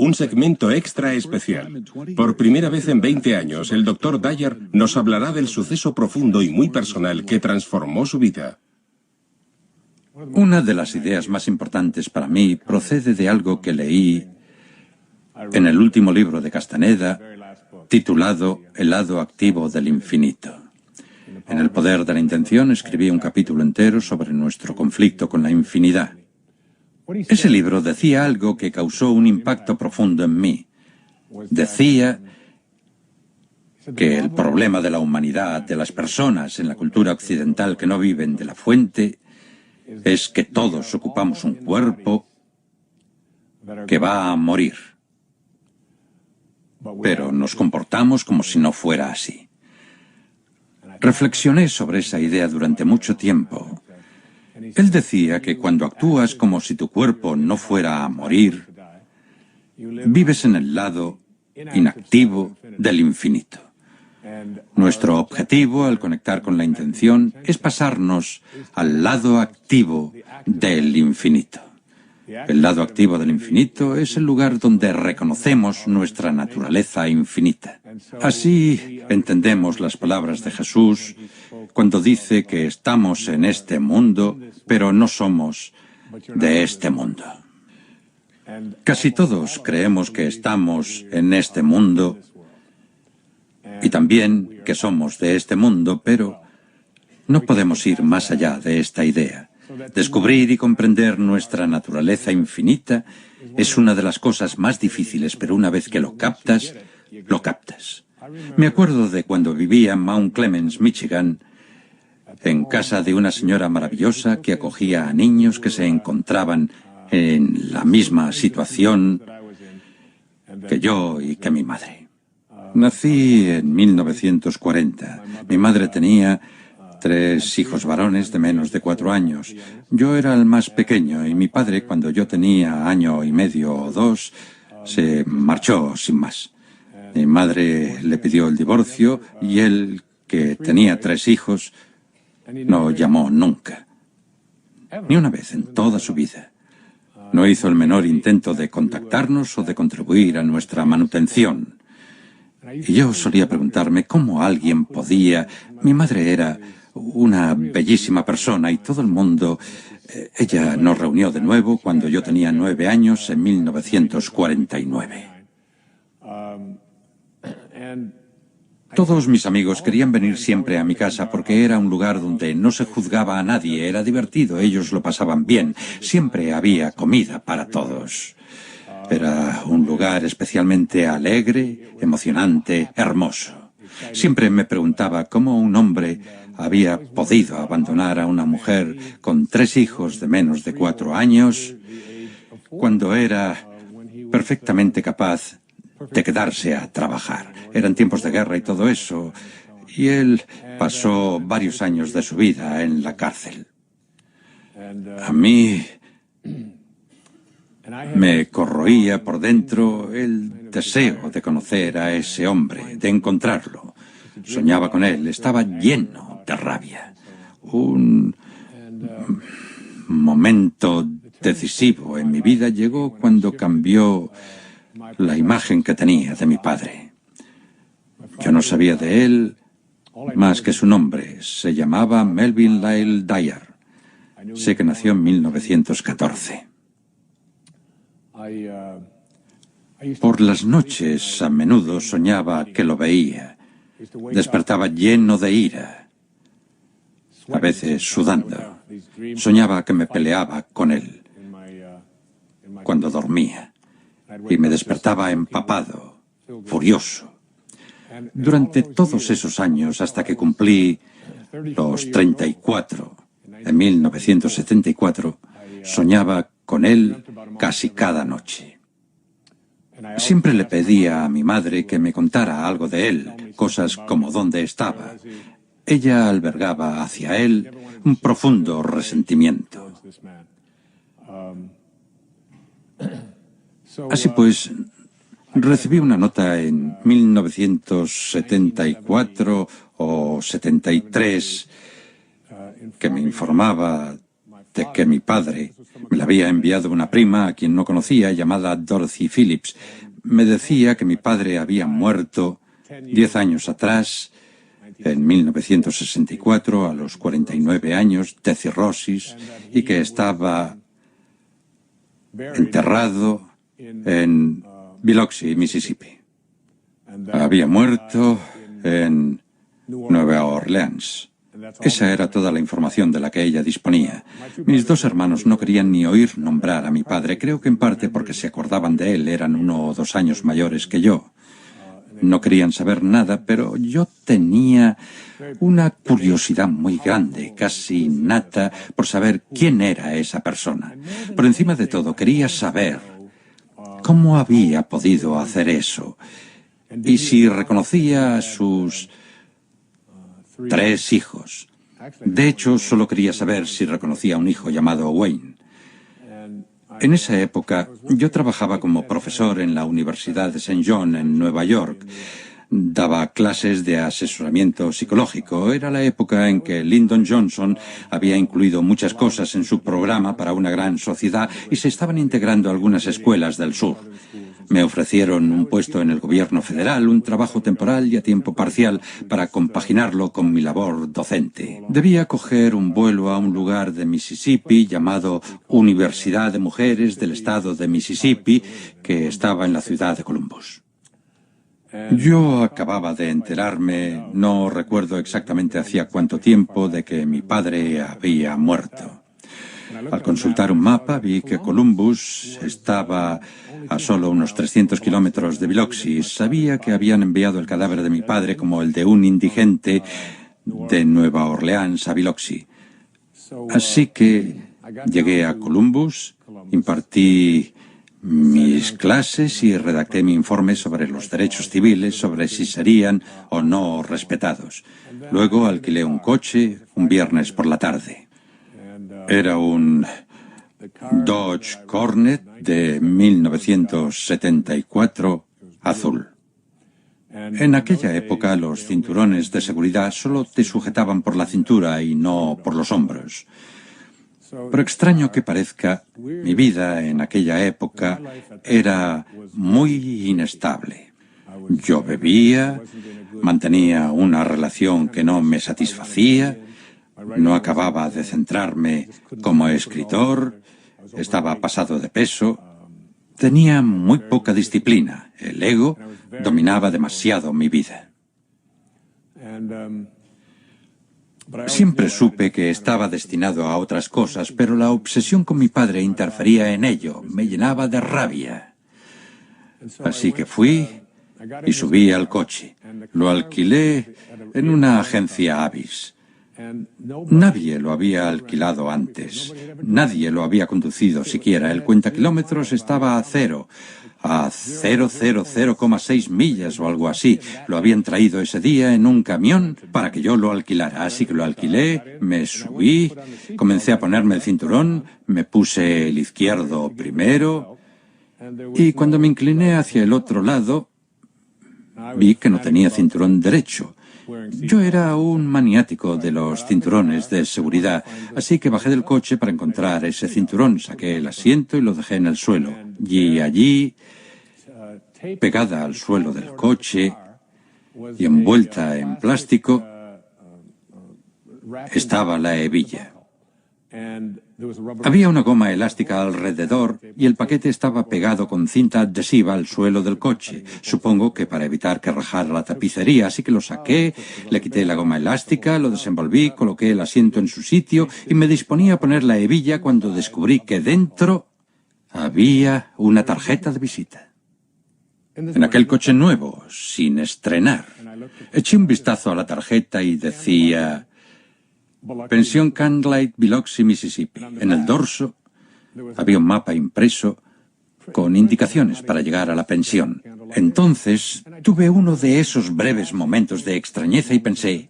un segmento extra especial. Por primera vez en 20 años, el Dr. Dyer nos hablará del suceso profundo y muy personal que transformó su vida. Una de las ideas más importantes para mí procede de algo que leí en el último libro de Castaneda, titulado El lado activo del infinito. En El poder de la intención escribí un capítulo entero sobre nuestro conflicto con la infinidad. Ese libro decía algo que causó un impacto profundo en mí. Decía que el problema de la humanidad, de las personas en la cultura occidental que no viven de la fuente, es que todos ocupamos un cuerpo que va a morir. Pero nos comportamos como si no fuera así. Reflexioné sobre esa idea durante mucho tiempo. Él decía que cuando actúas como si tu cuerpo no fuera a morir, vives en el lado inactivo del infinito. Nuestro objetivo al conectar con la intención es pasarnos al lado activo del infinito. El lado activo del infinito es el lugar donde reconocemos nuestra naturaleza infinita. Así entendemos las palabras de Jesús cuando dice que estamos en este mundo, pero no somos de este mundo. Casi todos creemos que estamos en este mundo y también que somos de este mundo, pero no podemos ir más allá de esta idea. Descubrir y comprender nuestra naturaleza infinita es una de las cosas más difíciles, pero una vez que lo captas, lo captas. Me acuerdo de cuando vivía en Mount Clemens, Michigan, en casa de una señora maravillosa que acogía a niños que se encontraban en la misma situación que yo y que mi madre. Nací en 1940. Mi madre tenía 3 hijos varones de menos de 4 años. Yo era el más pequeño y mi padre, cuando yo tenía año y medio o 2, se marchó sin más. Mi madre le pidió el divorcio y él, que tenía 3 hijos, no llamó nunca. Ni una vez en toda su vida. No hizo el menor intento de contactarnos o de contribuir a nuestra manutención. Y yo solía preguntarme cómo alguien podía... Mi madre era una bellísima persona y todo el mundo... Ella nos reunió de nuevo cuando yo tenía 9 años en 1949. Todos mis amigos querían venir siempre a mi casa porque era un lugar donde no se juzgaba a nadie, era divertido, ellos lo pasaban bien, siempre había comida para todos. Era un lugar especialmente alegre, emocionante, hermoso. Siempre me preguntaba cómo un hombre había podido abandonar a una mujer con 3 hijos de menos de 4 años cuando era perfectamente capaz de quedarse a trabajar. Eran tiempos de guerra y todo eso, y él pasó varios años de su vida en la cárcel. A mí me corroía por dentro el deseo de conocer a ese hombre, de encontrarlo. Soñaba con él, estaba lleno de rabia. Un momento decisivo en mi vida llegó cuando cambió la imagen que tenía de mi padre. Yo no sabía de él más que su nombre. Se llamaba Melvin Lyle Dyer. Sé que nació en 1914. Por las noches, a menudo soñaba que lo veía. Despertaba lleno de ira, a veces sudando. Soñaba que me peleaba con él cuando dormía y me despertaba empapado, furioso. Durante todos esos años, hasta que cumplí los 34, en 1974, soñaba con él casi cada noche. Siempre le pedía a mi madre que me contara algo de él, cosas como dónde estaba. Ella albergaba hacia él un profundo resentimiento. Así pues, recibí una nota en 1974 o 73 que me informaba de que mi padre me la había enviado una prima a quien no conocía, llamada Dorothy Phillips. Me decía que mi padre había muerto 10 años atrás, en 1964, a los 49 años, de cirrosis, y que estaba enterrado en Biloxi, Mississippi. Había muerto en Nueva Orleans. Esa era toda la información de la que ella disponía. Mis dos hermanos no querían ni oír nombrar a mi padre, creo que en parte porque se acordaban de él, eran 1 o 2 años mayores que yo. No querían saber nada, pero yo tenía una curiosidad muy grande, casi innata, por saber quién era esa persona. Por encima de todo, quería saber cómo había podido hacer eso y si reconocía a sus 3 hijos. De hecho, solo quería saber si reconocía a un hijo llamado Wayne. En esa época, yo trabajaba como profesor en la Universidad de St. John, en Nueva York. Daba clases de asesoramiento psicológico. Era la época en que Lyndon Johnson había incluido muchas cosas en su programa para una gran sociedad y se estaban integrando algunas escuelas del sur. Me ofrecieron un puesto en el gobierno federal, un trabajo temporal y a tiempo parcial para compaginarlo con mi labor docente. Debía coger un vuelo a un lugar de Mississippi llamado Universidad de Mujeres del Estado de Mississippi, que estaba en la ciudad de Columbus. Yo acababa de enterarme, no recuerdo exactamente hacía cuánto tiempo, de que mi padre había muerto. Al consultar un mapa vi que Columbus estaba a solo unos 300 kilómetros de Biloxi. Sabía que habían enviado el cadáver de mi padre como el de un indigente de Nueva Orleans a Biloxi. Así que llegué a Columbus, impartí mis clases y redacté mi informe sobre los derechos civiles, sobre si serían o no respetados. Luego alquilé un coche un viernes por la tarde. Era un Dodge Cornet de 1974 azul. En aquella época los cinturones de seguridad solo te sujetaban por la cintura y no por los hombros. Por extraño que parezca, mi vida en aquella época era muy inestable. Yo bebía, mantenía una relación que no me satisfacía, no acababa de centrarme como escritor, estaba pasado de peso, tenía muy poca disciplina, el ego dominaba demasiado mi vida. Siempre supe que estaba destinado a otras cosas, pero la obsesión con mi padre interfería en ello, me llenaba de rabia. Así que fui y subí al coche. Lo alquilé en una agencia Avis. Nadie lo había alquilado antes. Nadie lo había conducido siquiera. El cuentakilómetros estaba a 0. A 0,006 millas o algo así. Lo habían traído ese día en un camión para que yo lo alquilara. Así que lo alquilé, me subí, comencé a ponerme el cinturón, me puse el izquierdo primero y cuando me incliné hacia el otro lado vi que no tenía cinturón derecho. Yo era un maniático de los cinturones de seguridad, así que bajé del coche para encontrar ese cinturón, saqué el asiento y lo dejé en el suelo. Y allí, pegada al suelo del coche y envuelta en plástico, estaba la hebilla. Había una goma elástica alrededor y el paquete estaba pegado con cinta adhesiva al suelo del coche. Supongo que para evitar que rajara la tapicería, así que lo saqué, le quité la goma elástica, lo desenvolví, coloqué el asiento en su sitio y me disponía a poner la hebilla cuando descubrí que dentro había una tarjeta de visita. En aquel coche nuevo, sin estrenar, eché un vistazo a la tarjeta y decía: Pensión Candlelight, Biloxi, Mississippi. En el dorso había un mapa impreso con indicaciones para llegar a la pensión. Entonces tuve uno de esos breves momentos de extrañeza y pensé,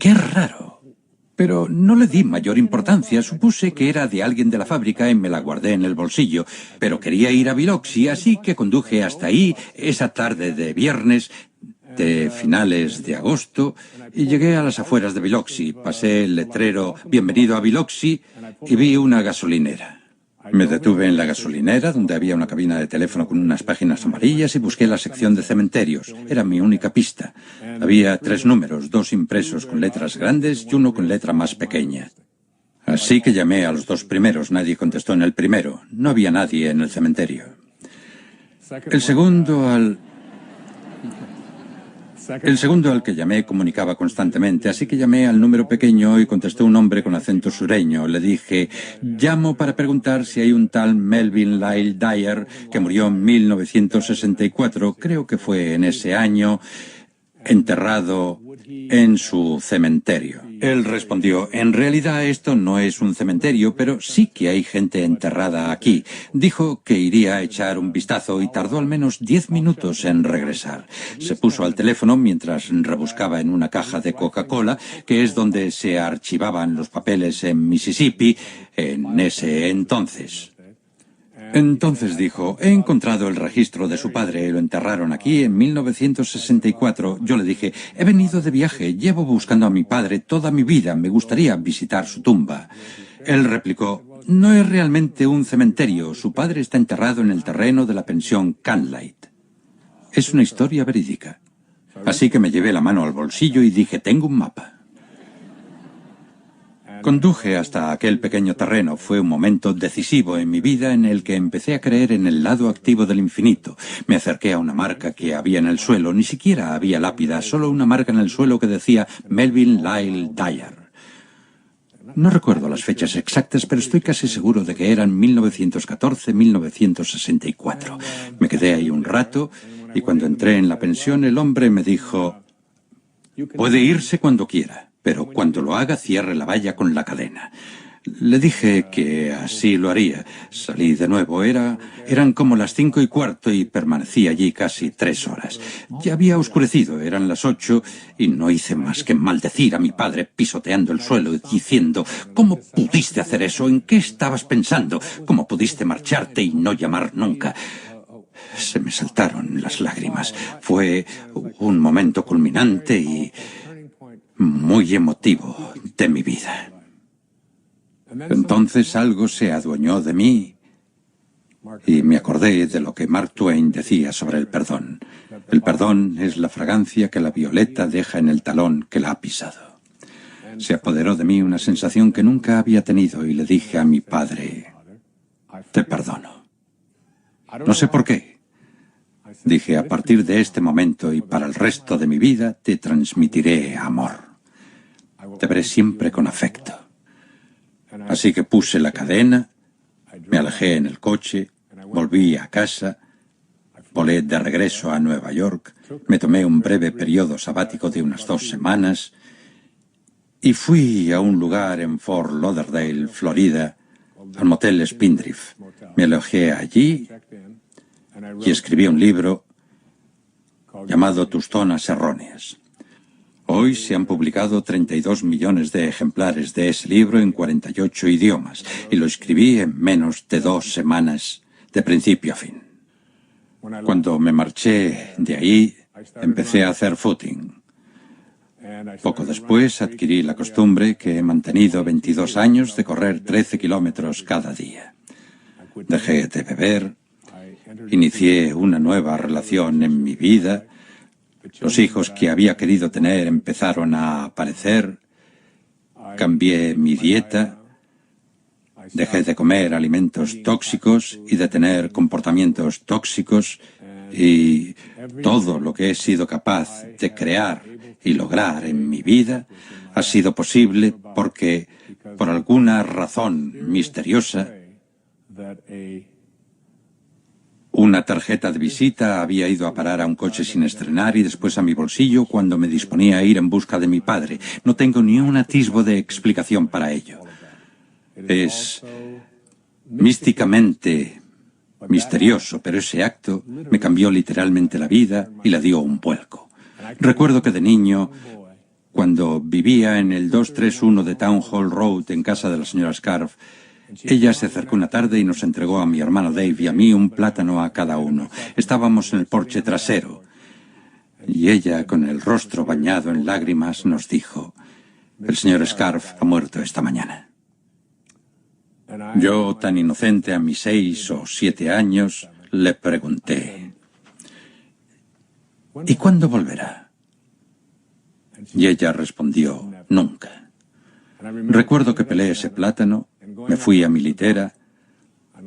¡qué raro! Pero no le di mayor importancia, supuse que era de alguien de la fábrica y me la guardé en el bolsillo. Pero quería ir a Biloxi, así que conduje hasta ahí esa tarde de viernes aproximadamente finales de agosto y llegué a las afueras de Biloxi. Pasé el letrero "Bienvenido a Biloxi" y vi una gasolinera. Me detuve en la gasolinera, donde había una cabina de teléfono con unas páginas amarillas, y busqué la sección de cementerios. Era mi única pista. Había 3 números, 2 impresos con letras grandes y uno con letra más pequeña. Así que llamé a los 2 primeros. Nadie contestó en el primero. No había nadie en el cementerio. El segundo al que llamé comunicaba constantemente, así que llamé al número pequeño y contestó un hombre con acento sureño. Le dije: llamo para preguntar si hay un tal Melvin Lyle Dyer que murió en 1964, creo que fue en ese año, enterrado en su cementerio. Él respondió: en realidad esto no es un cementerio, pero sí que hay gente enterrada aquí. Dijo que iría a echar un vistazo y tardó al menos 10 minutos en regresar. Se puso al teléfono mientras rebuscaba en una caja de Coca-Cola, que es donde se archivaban los papeles en Mississippi en ese entonces. Entonces dijo: he encontrado el registro de su padre, lo enterraron aquí en 1964. Yo le dije: he venido de viaje, llevo buscando a mi padre toda mi vida, me gustaría visitar su tumba. Él replicó: no es realmente un cementerio, su padre está enterrado en el terreno de la pensión Canlight. Es una historia verídica. Así que me llevé la mano al bolsillo y dije: tengo un mapa. Conduje hasta aquel pequeño terreno. Fue un momento decisivo en mi vida en el que empecé a creer en el lado activo del infinito. Me acerqué a una marca que había en el suelo. Ni siquiera había lápida, solo una marca en el suelo que decía Melvin Lyle Dyer. No recuerdo las fechas exactas, pero estoy casi seguro de que eran 1914-1964. Me quedé ahí un rato y cuando entré en la pensión el hombre me dijo: puede irse cuando quiera, pero cuando lo haga cierre la valla con la cadena. Le dije que así lo haría. Salí de nuevo. Eran como las 5:15 y permanecí allí casi 3 horas. Ya había oscurecido, eran las 8 y no hice más que maldecir a mi padre pisoteando el suelo y diciendo: ¿cómo pudiste hacer eso? ¿En qué estabas pensando? ¿Cómo pudiste marcharte y no llamar nunca? Se me saltaron las lágrimas. Fue un momento culminante y muy emotivo de mi vida. Entonces algo se adueñó de mí y me acordé de lo que Mark Twain decía sobre el perdón. El perdón es la fragancia que la violeta deja en el talón que la ha pisado. Se apoderó de mí una sensación que nunca había tenido y le dije a mi padre: te perdono. No sé por qué. Dije: a partir de este momento y para el resto de mi vida te transmitiré amor. Te veré siempre con afecto. Así que puse la cadena, me alejé en el coche, volví a casa, volé de regreso a Nueva York, me tomé un breve periodo sabático de unas 2 semanas y fui a un lugar en Fort Lauderdale, Florida, al motel Spindrift. Me alojé allí y escribí un libro llamado Tus zonas erróneas. Hoy se han publicado 32 millones de ejemplares de ese libro en 48 idiomas y lo escribí en menos de 2 semanas, de principio a fin. Cuando me marché de ahí, empecé a hacer footing. Poco después adquirí la costumbre que he mantenido 22 años de correr 13 kilómetros cada día. Dejé de beber, inicié una nueva relación en mi vida. Los hijos que había querido tener empezaron a aparecer. Cambié mi dieta. Dejé de comer alimentos tóxicos y de tener comportamientos tóxicos. Y todo lo que he sido capaz de crear y lograr en mi vida ha sido posible porque, por alguna razón misteriosa, una tarjeta de visita había ido a parar a un coche sin estrenar y después a mi bolsillo cuando me disponía a ir en busca de mi padre. No tengo ni un atisbo de explicación para ello. Es místicamente misterioso, pero ese acto me cambió literalmente la vida y la dio un vuelco. Recuerdo que de niño, cuando vivía en el 231 de Town Hall Road en casa de la señora Scarf, ella se acercó una tarde y nos entregó a mi hermano Dave y a mí un plátano a cada uno. Estábamos en el porche trasero. Y ella, con el rostro bañado en lágrimas, nos dijo: el señor Scarf ha muerto esta mañana. Yo, tan inocente a mis 6 o 7 años, le pregunté: ¿y cuándo volverá? Y ella respondió: nunca. Recuerdo que pelé ese plátano, me fui a mi litera,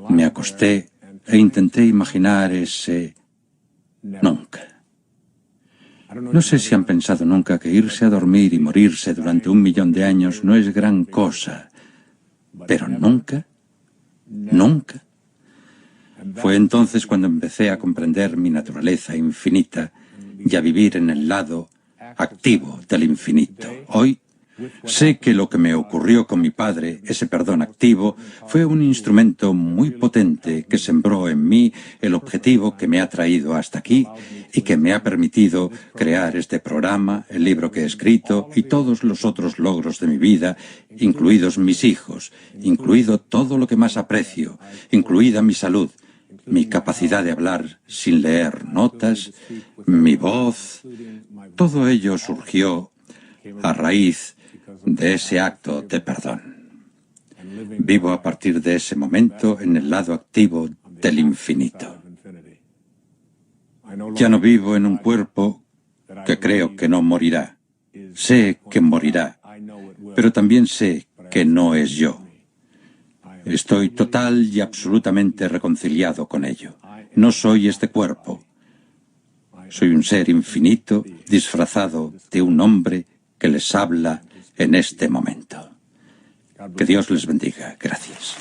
me acosté e intenté imaginar ese nunca. No sé si han pensado nunca que irse a dormir y morirse durante 1.000.000 de años no es gran cosa, pero nunca, nunca. Fue entonces cuando empecé a comprender mi naturaleza infinita y a vivir en el lado activo del infinito. Hoy sé que lo que me ocurrió con mi padre, ese perdón activo, fue un instrumento muy potente que sembró en mí el objetivo que me ha traído hasta aquí y que me ha permitido crear este programa, el libro que he escrito y todos los otros logros de mi vida, incluidos mis hijos, incluido todo lo que más aprecio, incluida mi salud, mi capacidad de hablar sin leer notas, mi voz. Todo ello surgió a raíz de ese acto de perdón. Vivo a partir de ese momento en el lado activo del infinito. Ya no vivo en un cuerpo que creo que no morirá. Sé que morirá, pero también sé que no es yo. Estoy total y absolutamente reconciliado con ello. No soy este cuerpo. Soy un ser infinito disfrazado de un hombre que les habla en este momento. Que Dios les bendiga. Gracias.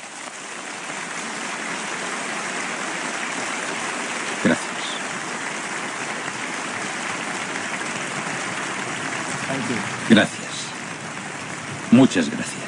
Gracias. Gracias. Muchas gracias.